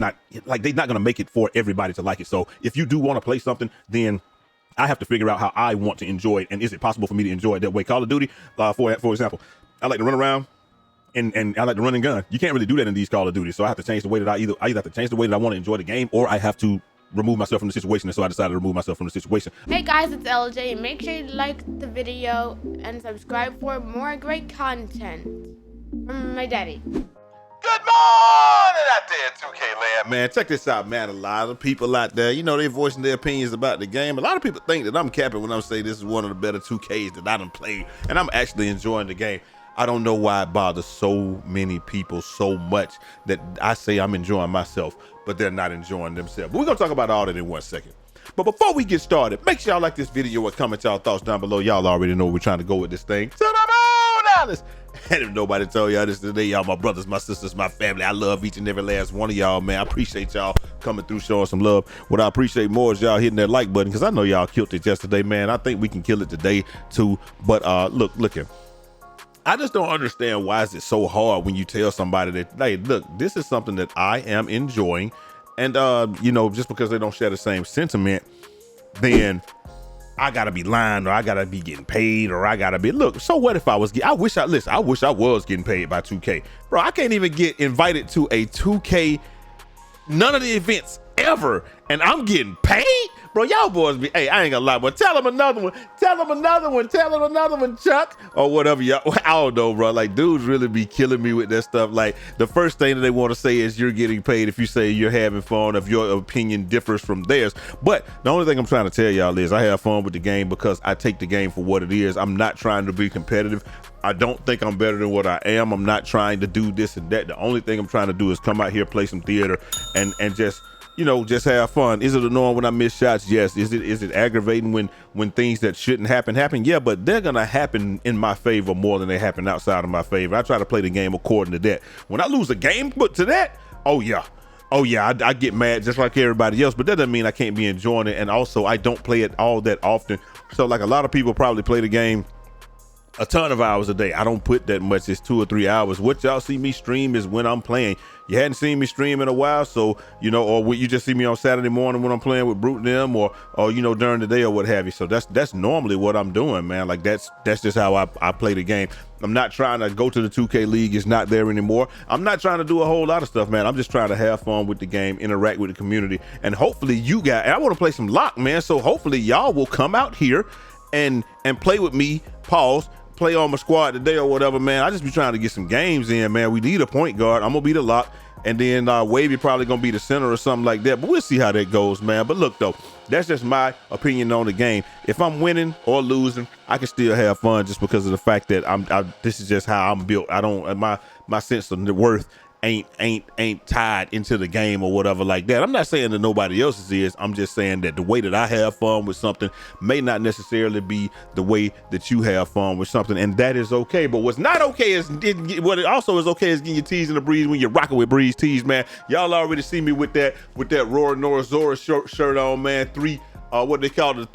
not like, they're not going to make it for everybody to like it. So if you do want to play something, then I have to figure out how I want to enjoy it, and is it possible for me to enjoy it that way? Call of Duty, for example, I like to run around and I like to run and gun. You can't really do that in these Call of Duty, so I have to change the way that I either have to change the way that I want to enjoy the game, or I have to remove myself from the situation. And so I decided to remove myself from the situation. Hey guys, it's LJ, and make sure you like the video and subscribe for more great content from my daddy. Good morning out there, 2K land. Man, check this out, man. A lot of people out there, you know, they're voicing their opinions about the game. A lot of people think that I'm capping when I'm saying this is one of the better 2Ks that I done played, and I'm actually enjoying the game. I don't know why it bothers so many people so much that I say I'm enjoying myself, but they're not enjoying themselves. But we're gonna talk about all that in 1 second. But before we get started, make sure y'all like this video and comment y'all thoughts down below. Y'all already know where we're trying to go with this thing. To the moon, Alice. And if nobody told y'all this today, y'all my brothers, my sisters, my family, I love each and every last one of y'all, man. I appreciate y'all coming through, showing some love. What I appreciate more is y'all hitting that like button, because I know y'all killed it yesterday, man. I think we can kill it today too. But look here. I just don't understand, why is it so hard when you tell somebody that, hey, look, this is something that I am enjoying, and you know, just because they don't share the same sentiment, then I gotta be lying, or I gotta be getting paid, or I gotta be, look, so what if I was, I wish I was getting paid by 2K. Bro, I can't even get invited to a 2K, none of the events ever, and I'm getting paid? Bro, y'all boys be, hey, I ain't gonna lie, but tell them another one, Chuck, or whatever y'all, I don't know, bro. Like, dudes really be killing me with that stuff. Like, the first thing that they want to say is you're getting paid if you say you're having fun, if your opinion differs from theirs. But the only thing I'm trying to tell y'all is I have fun with the game because I take the game for what it is. I'm not trying to be competitive. I don't think I'm better than what I am. I'm not trying to do this and that. The only thing I'm trying to do is come out here, play some theater, and just, you know, just have fun. Is it annoying when I miss shots? Yes. Is it aggravating when things that shouldn't happen? Yeah, but they're gonna happen in my favor more than they happen outside of my favor. I try to play the game according to that. When I lose a game, but to that, oh yeah, I get mad just like everybody else, but that doesn't mean I can't be enjoying it. And also, I don't play it all that often. So like a lot of people probably play the game a ton of hours a day. I don't put that much. It's 2 or 3 hours. What y'all see me stream is when I'm playing. You hadn't seen me stream in a while, so, you know, or you just see me on Saturday morning when I'm playing with Brute and them, or you know, during the day or what have you. So that's normally what I'm doing, man. Like, that's just how I play the game. I'm not trying to go to the 2K League. It's not there anymore. I'm not trying to do a whole lot of stuff, man. I'm just trying to have fun with the game, interact with the community, and hopefully you guys, and I want to play some lock, man. So hopefully y'all will come out here and play with me, play on my squad today or whatever, man. I just be trying to get some games in, man. We need a point guard. I'm gonna be the lock, and then Wavy probably gonna be the center or something like that, but we'll see how that goes, man. But look though, that's just my opinion on the game. If I'm winning or losing, I can still have fun just because of the fact that this is just how I'm built. I don't, my sense of worth ain't tied into the game or whatever like that. I'm not saying that nobody else's is. I'm just saying that the way that I have fun with something may not necessarily be the way that you have fun with something, and that is okay. But what's not okay is, what it also is okay is getting your tees in the breeze when you're rocking with Breeze tees, man. Y'all already see me with that Roar Nora Zora shirt on, man. What they call the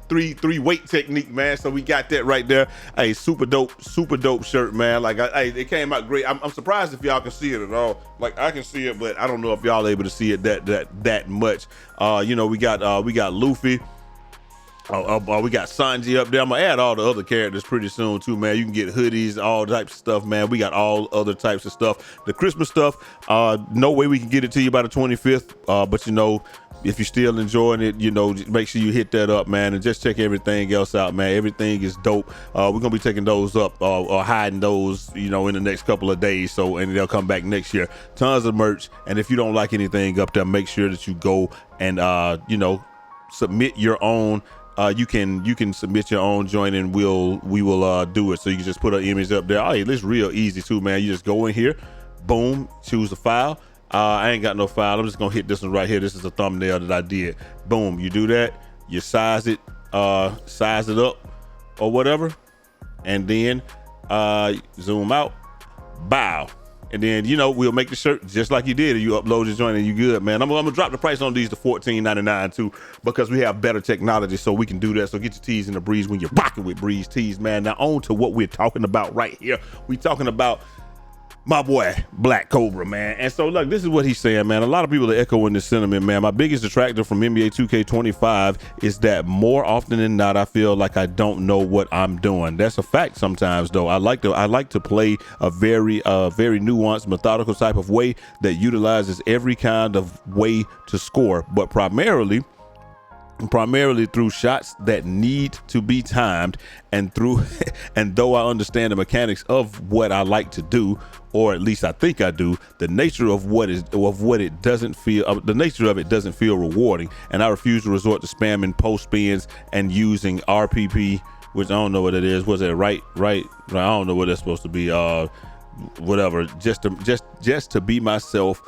three weight technique, man. So we got that right there. Hey, super dope shirt, man. Like, it came out great. I'm surprised if y'all can see it at all. Like, I can see it, but I don't know if y'all able to see it that much. You know, we got Luffy. We got Sanji up there. I'm gonna add all the other characters pretty soon too, man. You can get hoodies, all types of stuff, man. We got all other types of stuff. The Christmas stuff, no way we can get it to you by the 25th. But you know, if you're still enjoying it, you know, make sure you hit that up, man, and just check everything else out, man. Everything is dope. We're gonna be taking those up or hiding those, you know, in the next couple of days. So, and they'll come back next year. Tons of merch. And if you don't like anything up there, make sure that you go and you know, submit your own. You can submit your own joint, and we will do it. So you can just put an image up there. Oh, it's real easy too, man. You just go in here, boom, choose a file. I ain't got no file. I'm just gonna hit this one right here. This is a thumbnail that I did. Boom, you do that. You size it up or whatever, and then zoom out, bow. And then, you know, we'll make the shirt just like you did. You upload your joint and you good, man. I'm gonna drop the price on these to $14.99 too, because we have better technology, so we can do that. So get your tees in the breeze when you're rocking with Breeze tees, man. Now on to what we're talking about right here. We talking about my boy Black Cobra, man. And so look, this is what he's saying, man. A lot of people are echoing this sentiment, man. My biggest detractor from NBA 2K25 is that more often than not, I feel like I don't know what I'm doing. That's a fact sometimes, though. I like to play a very nuanced, methodical type of way that utilizes every kind of way to score, but primarily through shots that need to be timed, and though I understand the mechanics of what I like to do, or at least I think I do, the nature of it doesn't feel rewarding, and I refuse to resort to spamming post spins and using RPP, which I don't know what it is. Was it right? I don't know what it's supposed to be. Whatever. Just to be myself.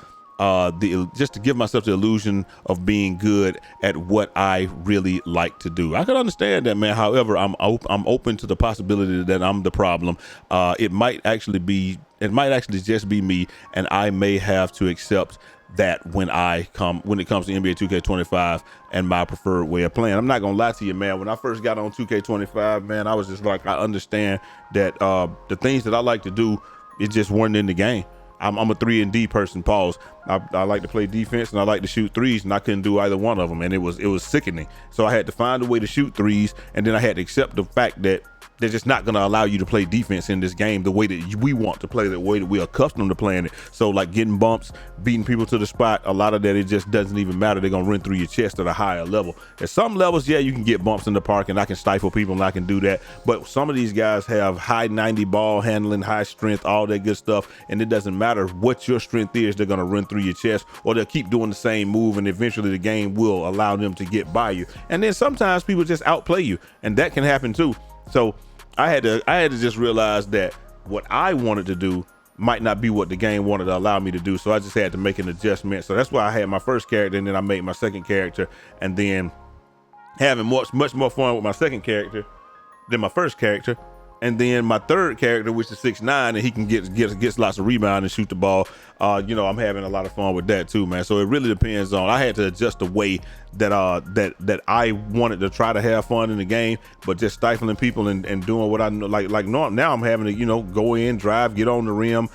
Just to give myself the illusion of being good at what I really like to do. I can understand that, man. However, I'm open to the possibility that I'm the problem. It might actually just be me, and I may have to accept that when it comes to NBA 2K25 and my preferred way of playing. I'm not gonna lie to you, man. When I first got on 2K25, man, I was just like, I understand that the things that I like to do, it just weren't in the game. I'm a 3-and-D person, pause. I like to play defense and I like to shoot threes, and I couldn't do either one of them, and it was sickening. So I had to find a way to shoot threes, and then I had to accept the fact that they're just not going to allow you to play defense in this game the way that we want to play, the way that we're accustomed to playing it. So like getting bumps, beating people to the spot, a lot of that, it just doesn't even matter. They're going to run through your chest at a higher level. At some levels, yeah, you can get bumps in the park, and I can stifle people, and I can do that. But some of these guys have high 90 ball handling, high strength, all that good stuff, and it doesn't matter what your strength is. They're going to run through your chest, or they'll keep doing the same move, and eventually the game will allow them to get by you. And then sometimes people just outplay you, and that can happen too. So I had to just realize that what I wanted to do might not be what the game wanted to allow me to do. So I just had to make an adjustment. So that's why I had my first character, and then I made my second character, and then having much more fun with my second character than my first character. And then my third character, which is 6'9", and he can get lots of rebound and shoot the ball. I'm having a lot of fun with that too, man. So it really depends on. I had to adjust the way that I wanted to try to have fun in the game, but just stifling people and doing what I know. Like now I'm having to go in, drive, get on the rim,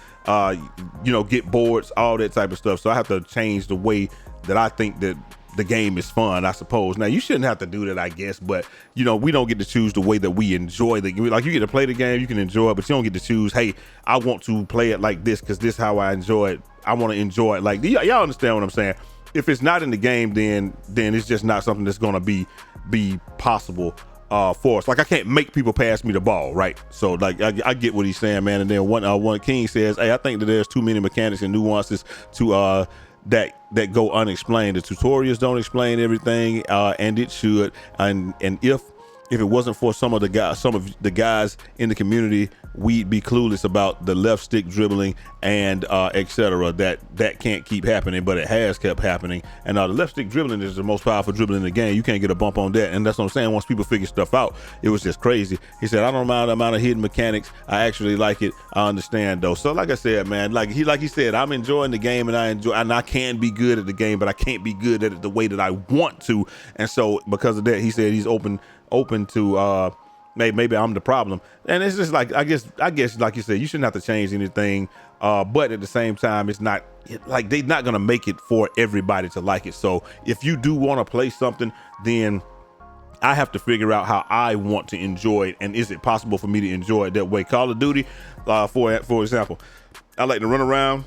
get boards, all that type of stuff. So I have to change the way that I think that the game is fun, I suppose. Now, you shouldn't have to do that, I guess, but we don't get to choose the way that we enjoy the game. Like, you get to play the game, you can enjoy it, but you don't get to choose, hey, I want to play it like this because this is how I enjoy it. I want to enjoy it like, y'all understand what I'm saying? If it's not in the game, then it's just not something that's going to be possible for us. Like, I can't make people pass me the ball, right? So like I get what he's saying, man. And then one King says, hey, I think that there's too many mechanics and nuances to that go unexplained. The tutorials don't explain everything, and it should. And if it wasn't for some of the guys in the community, we'd be clueless about the left stick dribbling and etc. That can't keep happening, but it has kept happening. And the left stick dribbling is the most powerful dribbling in the game. You can't get a bump on that, and that's what I'm saying. Once people figure stuff out, it was just crazy. He said, I don't mind the amount of hidden mechanics. I actually like it. I understand though. So like I said, man, like he said, I'm enjoying the game, and I can be good at the game, but I can't be good at it the way that I want to. And so because of that, he said he's open to maybe I'm the problem. And it's just like, I guess like you said, you shouldn't have to change anything, but at the same time, it's not like they're not gonna make it for everybody to like it. So if you do want to play something, then I have to figure out how I want to enjoy it, and is it possible for me to enjoy it that way. Call of Duty, for example, I like to run around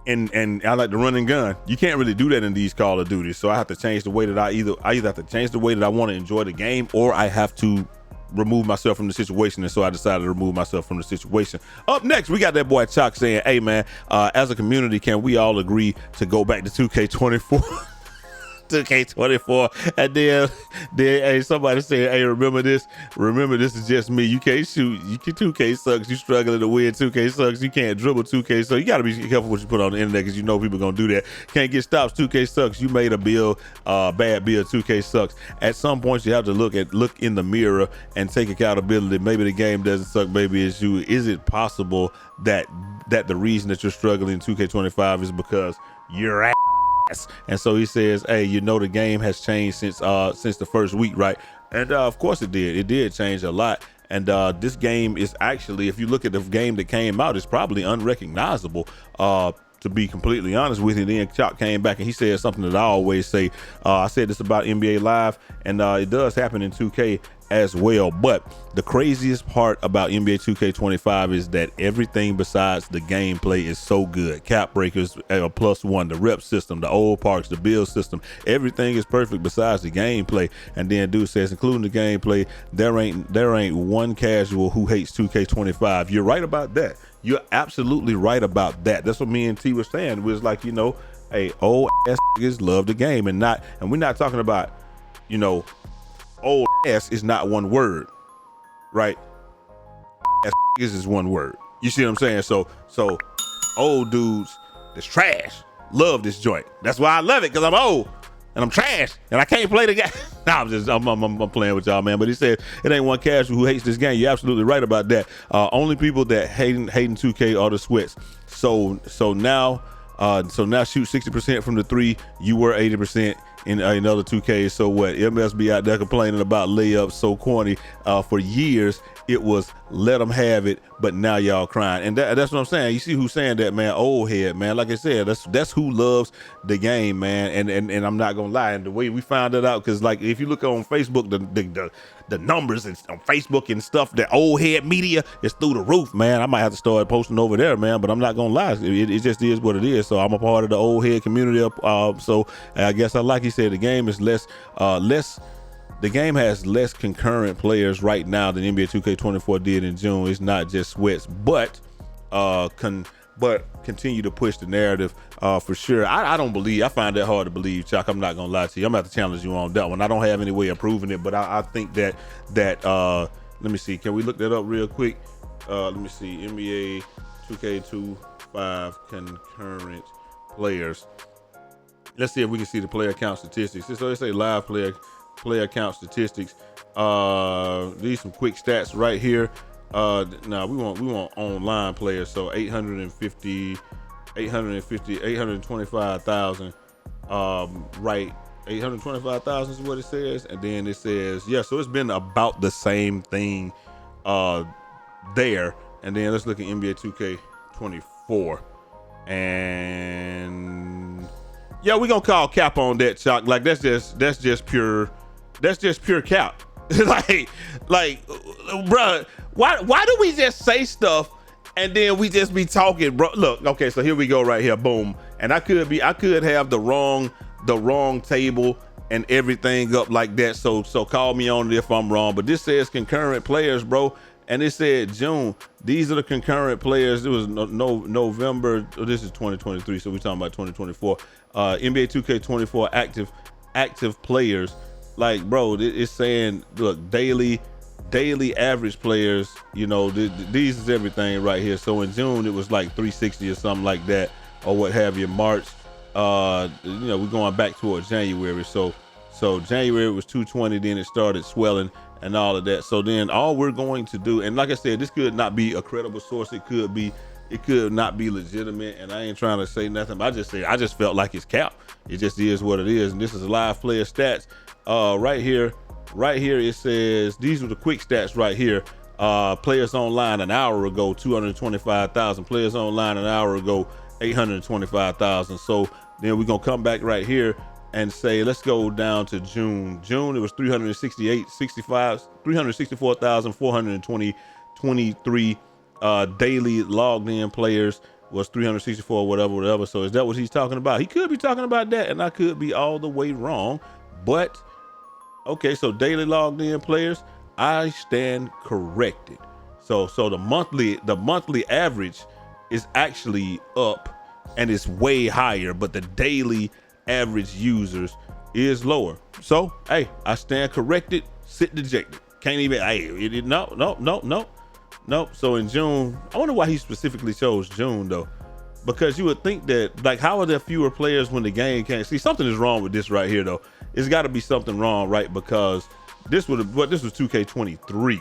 and I like to run and gun. You can't really do that in these Call of Duty. So I have to change the way that I either have to change the way that I want to enjoy the game, or I have to remove myself from the situation. And so I decided to remove myself from the situation. Up next, we got that boy Choc saying, hey man, as a community, can we all agree to go back to 2K24? 2K24, and then hey, somebody said, hey, remember this is just me. You can't shoot. 2K sucks. You struggling to win. 2K sucks. You can't dribble. 2K, so you got to be careful what you put on the internet, because people gonna do that. Can't get stops. 2K sucks. You made a build, bad build. 2K sucks. At some point, you have to look in the mirror and take accountability. Maybe the game doesn't suck. Maybe it's you. Is it possible that the reason that you're struggling in 2K25 is because you're ass? And so he says, hey, the game has changed since the first week, right? And of course it did change a lot. And this game is actually, if you look at the game that came out, it's probably unrecognizable. To be completely honest with you. Then Choc came back and he said something that I always say. I said this about NBA Live, and it does happen in 2K as well. But the craziest part about NBA 2K25 is that everything besides the gameplay is so good. Cap breakers, +1, the rep system, the old parks, the build system, everything is perfect besides the gameplay. And then dude says, including the gameplay, there ain't one casual who hates 2K25. You're right about that. You're absolutely right about that. That's what me and T was saying. It was like, you know, hey, old ass niggas love the game, and we're not talking about, you know, old ass is not one word, right? Ass niggas is one word. You see what I'm saying? So old dudes that's trash love this joint. That's why I love it, because I'm old and I'm trash and I can't play the game. Nah, I'm playing with y'all, man. But he said it ain't one casual who hates this game. You're absolutely right about that. Only people that hating 2K are the sweats. So now shoot 60% from the 3. You were 80% in another 2K. So what? MS be out there complaining about layups so corny. For years it was let them have it, but now y'all crying. And that's what I'm saying. You see who's saying that, man? Old head, man. Like I said, that's who loves the game, man. And I'm not gonna lie. And the way we found it out, because like if you look on Facebook, the numbers and on Facebook and stuff, the old head media is through the roof, man. I might have to start posting over there, man. But I'm not gonna lie, it just is what it is. So I'm a part of the old head community. So I guess like he said, the game is less. The game has less concurrent players right now than NBA 2K24 did in June. It's not just sweats, but continue to push the narrative for sure. I find that hard to believe, Choc. I'm not gonna lie to you. I'm gonna have to challenge you on that one. I don't have any way of proving it, but I think that let me see. Can we look that up real quick? Let me see. NBA 2K25 concurrent players. Let's see if we can see the player count statistics. So they say live player count statistics. These some quick stats right here. Now we want online players. So 825,000. Right, 825,000 is what it says, and then it says, yeah. So it's been about the same thing there. And then let's look at NBA 2K24, and yeah, we gonna call cap on that, Choc. Like that's just pure cap. like, bruh, why do we just say stuff and then we just be talking, bro? Look, okay, so here we go right here, boom. And I could have the wrong table and everything up like that. So call me on it if I'm wrong. But this says concurrent players, bro. And it said June. These are the concurrent players. It was November. Oh, this is 2023, so we're talking about 2024. NBA 2K24 active players. Like, bro, it's saying, look, daily average players. You know, these is everything right here. So in June it was like 360 or something like that, or what have you. March, you know, we're going back towards January. So January was 220. Then it started swelling and all of that. So then all we're going to do, and like I said, this could not be a credible source. It could not be legitimate, and I ain't trying to say nothing, but I just felt like it's cap. It just is what it is. And this is live player stats. Right here it says these are the quick stats right here. Players online an hour ago, 225,000. Players online an hour ago, 825,000. So then we're gonna come back right here and say, let's go down to June. June, it was 364,423 daily logged in players was 364, whatever. So is that what he's talking about? He could be talking about that, and I could be all the way wrong. But okay, so daily logged in players, I stand corrected. So the monthly average is actually up and it's way higher, but the daily average users is lower. So hey, I stand corrected, sit dejected. Can't even, hey, no. So in June, I wonder why he specifically chose June though, because you would think that, like, how are there fewer players when the game can't see? Something is wrong with this right here though. It's got to be something wrong, right? Because this was 2K23,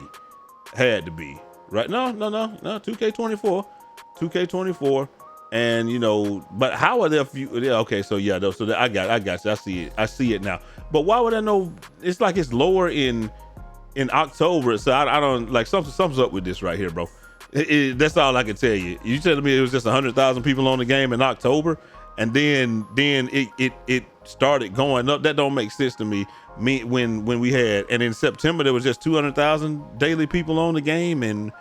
had to be right. No, 2K24, and you know, but how are there few? Yeah, okay, so yeah, though, so I got you. I see it now. But why would I know? It's like it's lower in in October. So I don't like something's up with this right here, bro. That's all I can tell you. You telling me it was just 100,000 people on the game in October, and then it started going up. That don't make sense to me. When we had, and in September there was just 200,000 daily people on the game and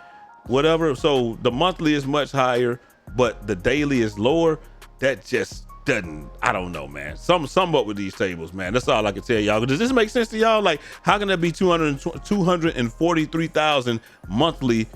whatever. So the monthly is much higher, but the daily is lower. That just doesn't, I don't know, man. Some up with these tables, man. That's all I can tell y'all. Does this make sense to y'all? Like, how can that be 243,000 monthly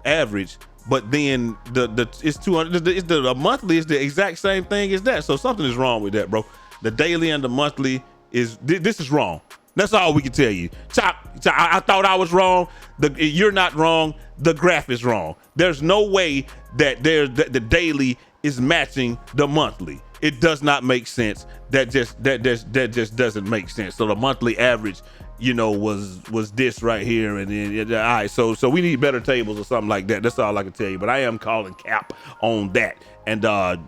average, but then it's 200, the monthly is the exact same thing as that? So something is wrong with that, bro. The daily and the monthly is, this is wrong. That's all we can tell you. Chop, I thought I was wrong. You're not wrong. The graph is wrong. There's no way that the daily is matching the monthly. It does not make sense. That just doesn't make sense. So the monthly average, you know, was this right here, and then all right. So we need better tables or something like that. That's all I can tell you. But I am calling cap on that, and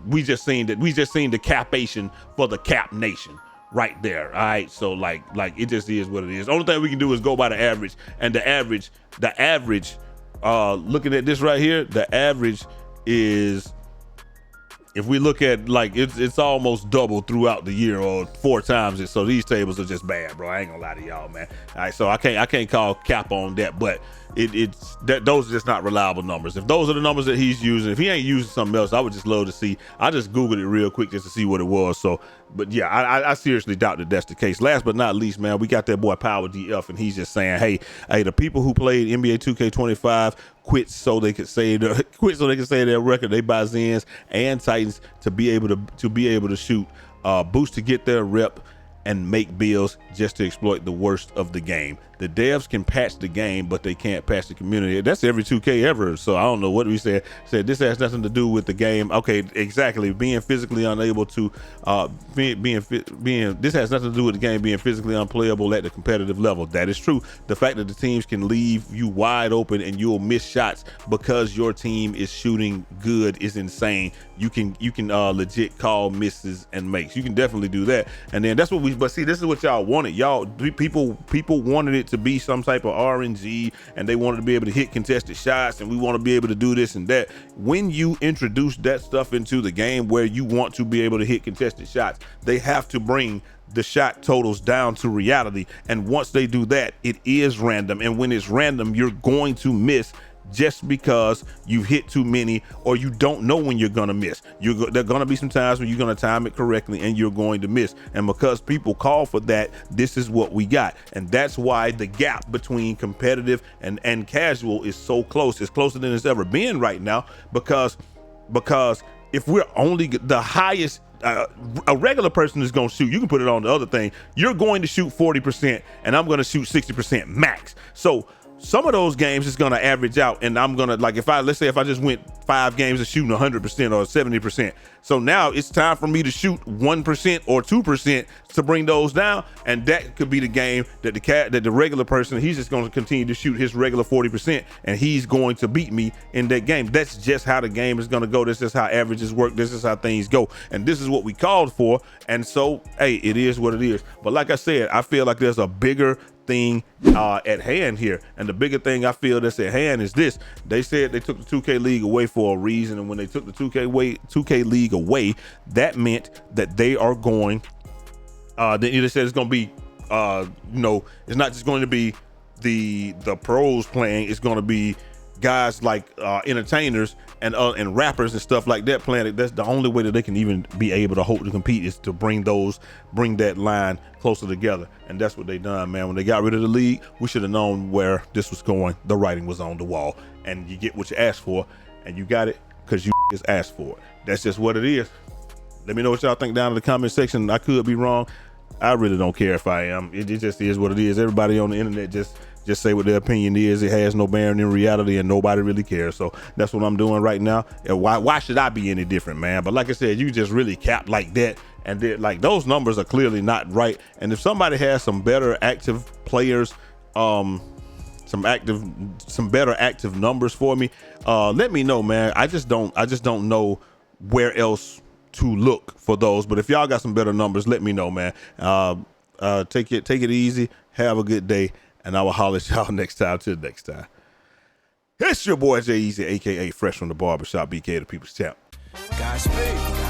we just seen the capation for the Cap Nation right there. All right. So like it just is what it is. Only thing we can do is go by the average, and the average. Looking at this right here, the average is, if we look at, like, it's almost double throughout the year, or 4 times it. So these tables are just bad, bro. I ain't gonna lie to y'all, man. All right, so I can't call cap on that, but it's that those are just not reliable numbers. If those are the numbers that he's using, if he ain't using something else, I would just love to see. I just Googled it real quick just to see what it was. So, but yeah, I seriously doubt that that's the case. Last but not least, man, we got that boy Power DF, and he's just saying, hey, the people who played NBA 2K25 quit so they could say their record. They buy Zens and Titans to be able to shoot, boost to get their rep, and make bills just to exploit the worst of the game. The devs can patch the game, but they can't patch the community. That's every 2K ever. So I don't know what we said. Said this has nothing to do with the game. Okay, exactly. Being physically unable to, this has nothing to do with the game being physically unplayable at the competitive level. That is true. The fact that the teams can leave you wide open and you'll miss shots because your team is shooting good is insane. You can legit call misses and makes. You can definitely do that. And then that's what but see, this is what y'all wanted. Y'all people wanted it to be some type of RNG, and they wanted to be able to hit contested shots, and we want to be able to do this and that. When you introduce that stuff into the game where you want to be able to hit contested shots, they have to bring the shot totals down to reality. And once they do that, it is random. And when it's random, you're going to miss just because you've hit too many, or you don't know when you're gonna miss. There are gonna be some times when you're gonna time it correctly and you're going to miss. And because people call for that, this is what we got. And that's why the gap between competitive and casual is so close. It's closer than it's ever been right now, because if we're only the highest, a regular person is going to shoot, you can put it on the other thing, you're going to shoot 40% and I'm going to shoot 60% max. So some of those games is going to average out, and I'm going to, like, let's say if I just went 5 games of shooting 100% or 70%. So now it's time for me to shoot 1% or 2% to bring those down. And that could be the game that the regular person, he's just going to continue to shoot his regular 40% and he's going to beat me in that game. That's just how the game is going to go. This is how averages work. This is how things go. And this is what we called for. And so, hey, it is what it is. But like I said, I feel like there's a bigger thing at hand here, and the bigger thing I feel that's at hand is this. They said they took the 2K League away for a reason, and when they took the 2K League away, that meant that they are going, they said it's going to be, it's not just going to be the pros playing, it's going to be guys like entertainers and rappers and stuff like that playing it. That's the only way that they can even be able to hope to compete, is to bring that line closer together. And that's what they done, man. When they got rid of the league, we should have known where this was going. The writing was on the wall, and you get what you asked for, and you got it because you just asked for it. That's just what it is. Let me know what y'all think down in the comment section. I could be wrong. I really don't care if I am. It just is what it is. Everybody on the internet just say what their opinion is. It has no bearing in reality, and nobody really cares. So that's what I'm doing right now. And why should I be any different, man? But like I said, you just really cap like that, and like those numbers are clearly not right. And if somebody has some better active players, some better active numbers for me, let me know, man. I just don't know where else to look for those. But if y'all got some better numbers, let me know, man. Take it easy. Have a good day. And I will holler at y'all next time. Till next time. It's your boy Jay Easy, aka Fresh from the Barbershop, BK the People's Champ. Godspeed.